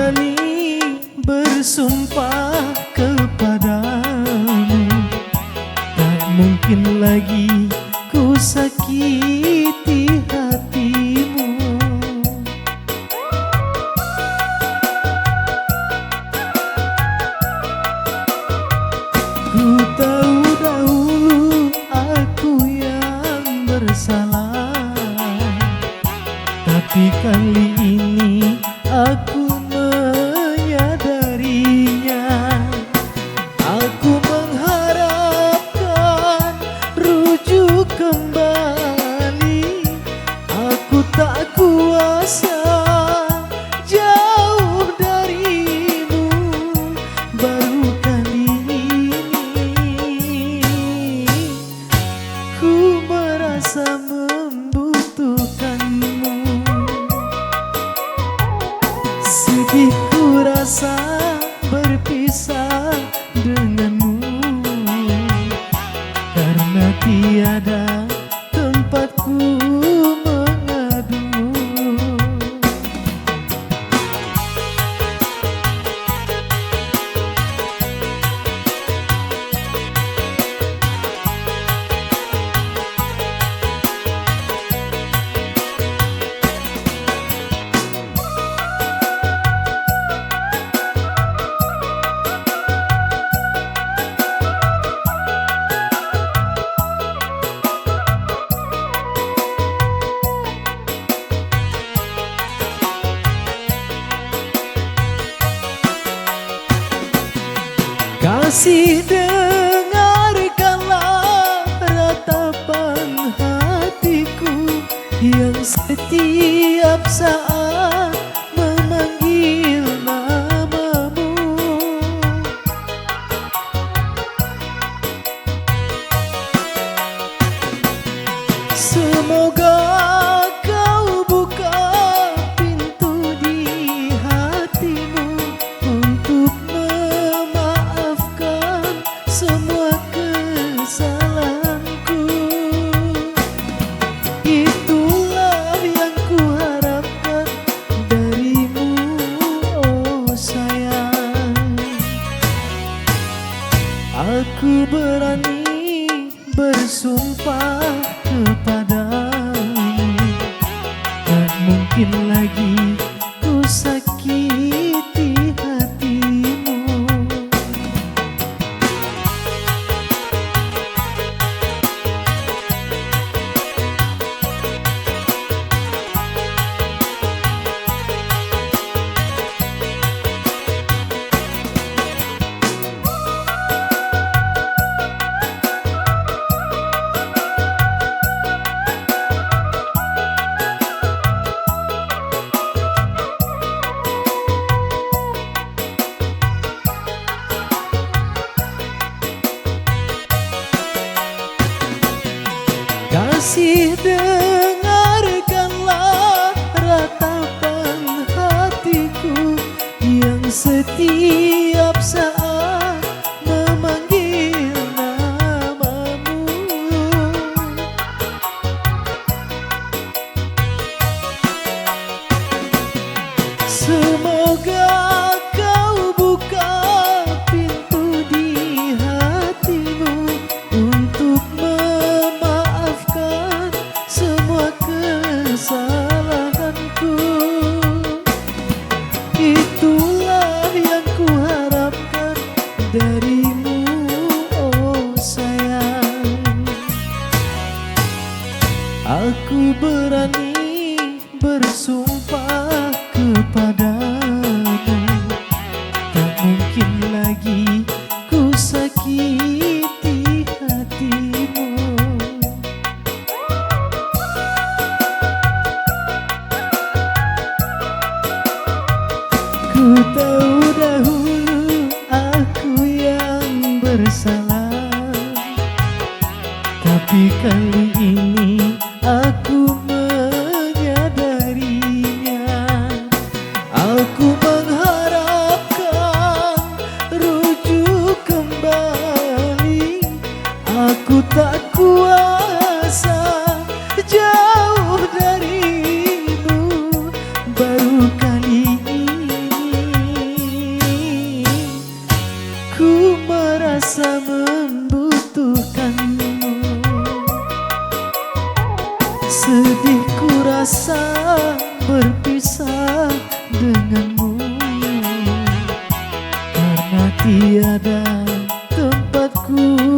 berani bersumpah kepadamu, tak mungkin lagi ku sakiti hatimu. Ku tahu dahulu aku yang bersalah, tapi kali ini aku menyadarinya. Aku mengharapkan rujuk kembali, aku tak kuasa jauh darimu. Baru kali ini ku merasa membutuhkanmu. Sedih ku rasa berpisah denganmu, karena tiada tempatku mengadu. Kasih, dengarkanlah ratapan hatiku yang setiap saat memanggil namamu. Semoga kau buka pintu di hatimu untuk semua kesalahanku. Itulah yang kuharapkan darimu, oh sayang. Aku berani bersumpah kepadamu, tak mungkin lagi ku sakiti hatimu. Kasih, dengarkanlah ratapan hatiku yang setiap saat memanggil namamu. Semoga kau buka pintu di hatimu untuk semua kesalahanku. Itulah yang kuharapkan darimu, oh sayang. Aku berani bersumpah kepadamu, tak mungkin lagi ku sakiti hatimu. Ku tahu dahulu aku yang bersalah, tapi kali ini aku menyadarinya. Aku mengharapkan rujuk kembali, aku tak kuasa jauh darimu. Baru kali ini tiada tempatku